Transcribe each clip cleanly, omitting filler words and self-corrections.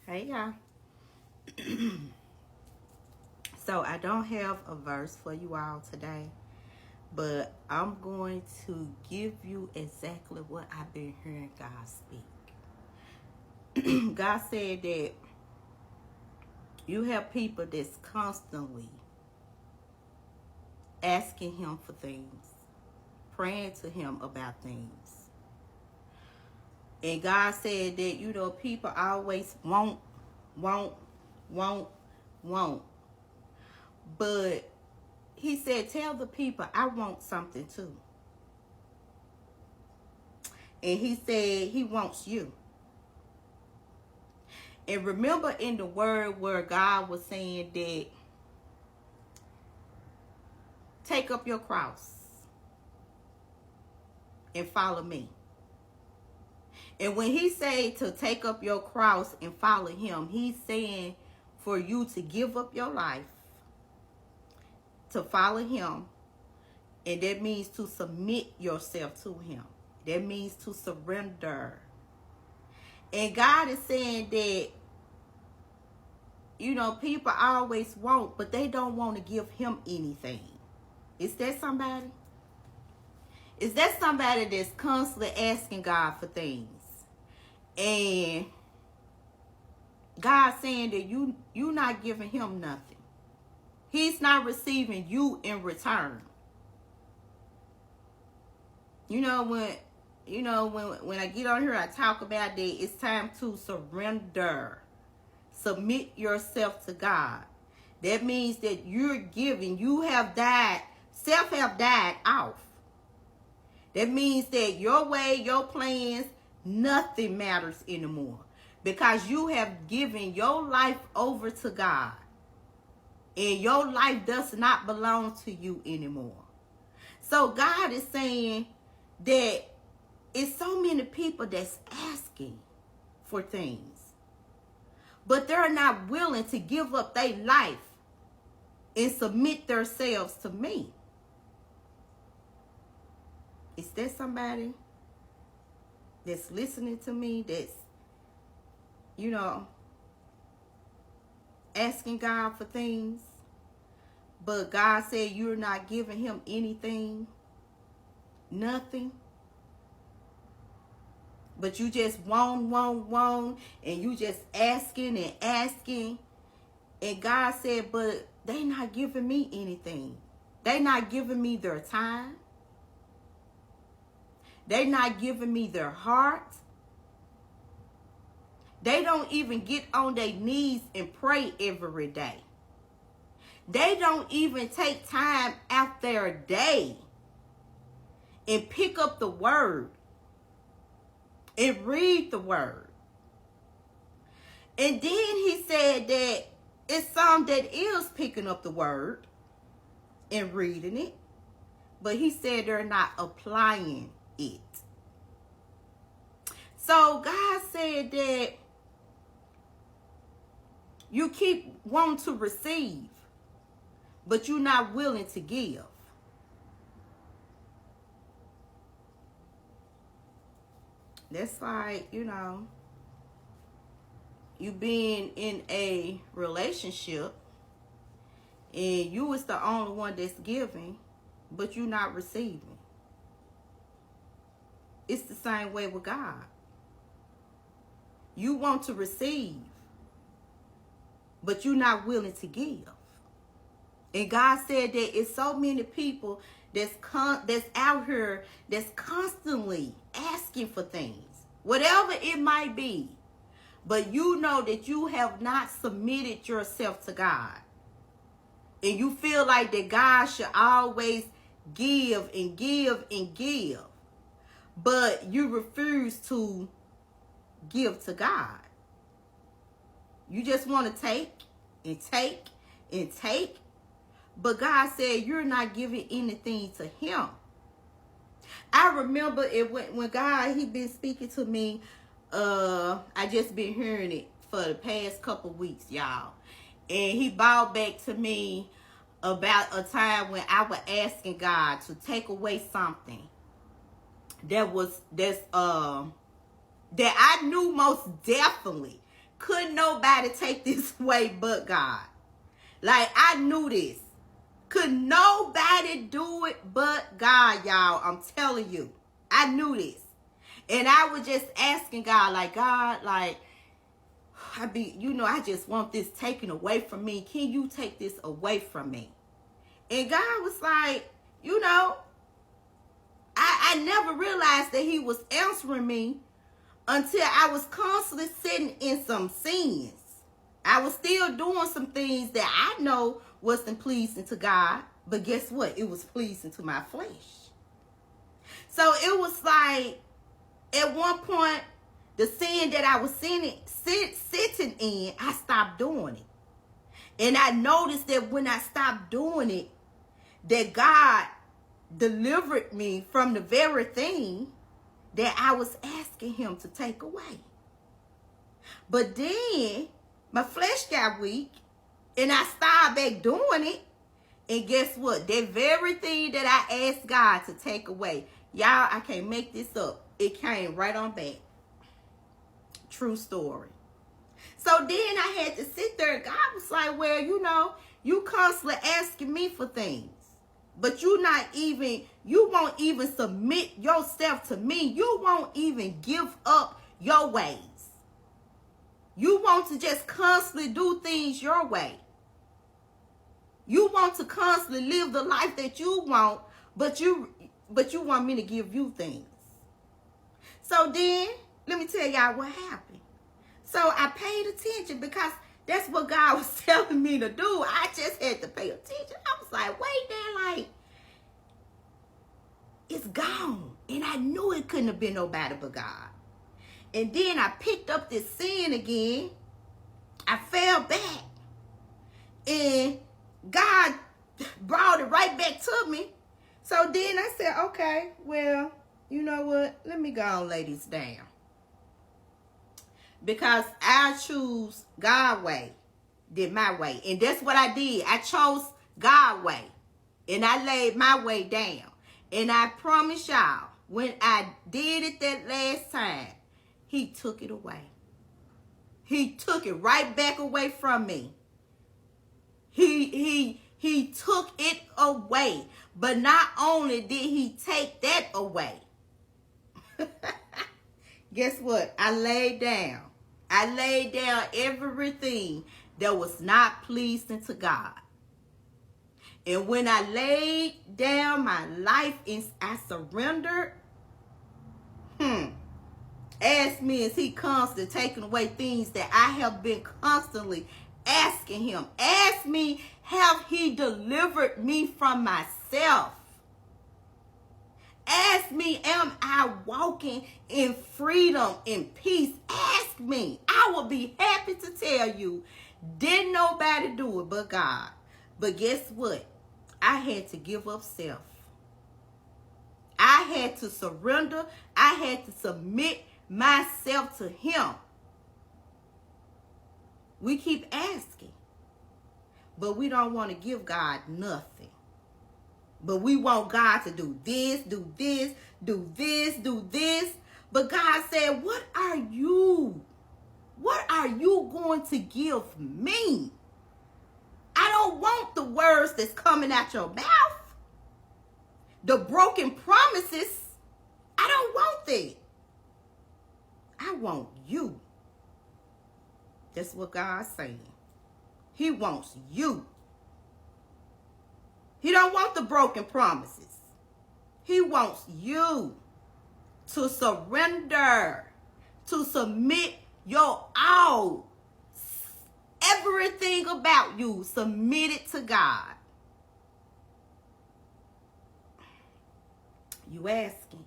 Hey y'all. So I don't have a verse for you all today, but I'm going to give you exactly what I've been hearing God speak. God said that you have people that's constantly asking him for things, praying to him about things. And God said that, people always want, want, want. But he said, tell the people I want something too. And he said he wants you. And remember in the word where God was saying that take up your cross and follow me. And when he said to take up your cross and follow him, he's saying for you to give up your life, to follow him. And that means to submit yourself to him. That means to surrender. And God is saying that, people always want, but they don't want to give him anything. Is that somebody? Is that somebody that's constantly asking God for things? And God saying that you not giving him nothing. He's not receiving you in return. When I get on here, I talk about that it's time to surrender. Submit yourself to God. That means that you're giving. You have died. Self have died off. That means that your way, your plans, nothing matters anymore. Because you have given your life over to God. And your life does not belong to you anymore. So God is saying that it's so many people that's asking for things. But they're not willing to give up their life and submit themselves to me. Is there somebody that's listening to me that's, asking God for things, but God said you're not giving him anything, nothing? But you just want, and you just asking and asking. And God said, but they not giving me anything. They not giving me their time. They not giving me their heart. They don't even get on their knees and pray every day. They don't even take time out their day and pick up the word and read the word. And then he said that it's some that is picking up the word and reading it, but he said they're not applying it. So God said that you keep wanting to receive, but you're not willing to give. That's like, you being in a relationship and you is the only one that's giving, but you're not receiving. It's the same way with God. You want to receive, but you're not willing to give. And God said that it's so many people that's out here that's constantly asking for things, whatever it might be. But you know that you have not submitted yourself to God. And you feel like that God should always give and give and give. But you refuse to give to God. You just want to take and take and take. But God said you're not giving anything to him. I remember it when God, he been speaking to me. I just been hearing it for the past couple weeks, y'all. And he brought back to me about a time when I was asking God to take away something that I knew most definitely Couldn't nobody take this away but God. Like, I knew this. Could nobody do it but God, y'all. I'm telling you. I knew this. And I was just asking God, like, God, like, I just want this taken away from me. Can you take this away from me? And God was like, I never realized that he was answering me until I was constantly sitting in some sins. I was still doing some things that I know wasn't pleasing to God. But guess what? It was pleasing to my flesh. So it was like, at one point, the sin that I was sitting in, I stopped doing it. And I noticed that when I stopped doing it, that God delivered me from the very thing that I was asking him to take away. But then my flesh got weak and I started back doing it. And guess what? That very thing that I asked God to take away, y'all, I can't make this up. It came right on back. True story. So then I had to sit there. God was like, well, you constantly asking me for things. But you won't even submit yourself to me. You won't even give up your ways. You want to just constantly do things your way. You want to constantly live the life that you want, but you want me to give you things. So then, let me tell y'all what happened. So I paid attention because that's what God was telling me to do. I just had to pay attention. I was like, wait there, like, it's gone. And I knew it couldn't have been nobody but God. And then I picked up this sin again. I fell back. And God brought it right back to me. So then I said, okay, well, you know what? Let me go and lay this down. Because I choose God's way than my way. And that's what I did. I chose God's way. And I laid my way down. And I promise y'all, when I did it that last time, he took it away. He took it right back away from me. He took it away. But not only did he take that away, guess what? I laid down everything that was not pleasing to God. And when I laid down my life and I surrendered, ask me, is he constantly taking away things that I have been constantly asking him? Ask me, have he delivered me from myself? Ask me, am I walking in freedom, in peace? Ask me. I will be happy to tell you, didn't nobody do it but God. But guess what? I had to give up self. I had to surrender. I had to submit myself to him. We keep asking, but we don't want to give God nothing. But we want God to do this, do this, do this, do this. But God said, what are you going to give me? I don't want the words that's coming out your mouth. The broken promises, I don't want that. I want you. That's what God's saying. He wants you. He don't want the broken promises. He wants you to surrender, to submit your all. Everything about you, submit it to God. You asking.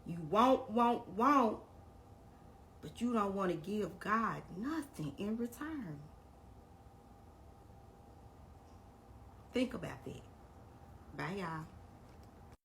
You want, but you don't want to give God nothing in return. Think about that. Bye, y'all.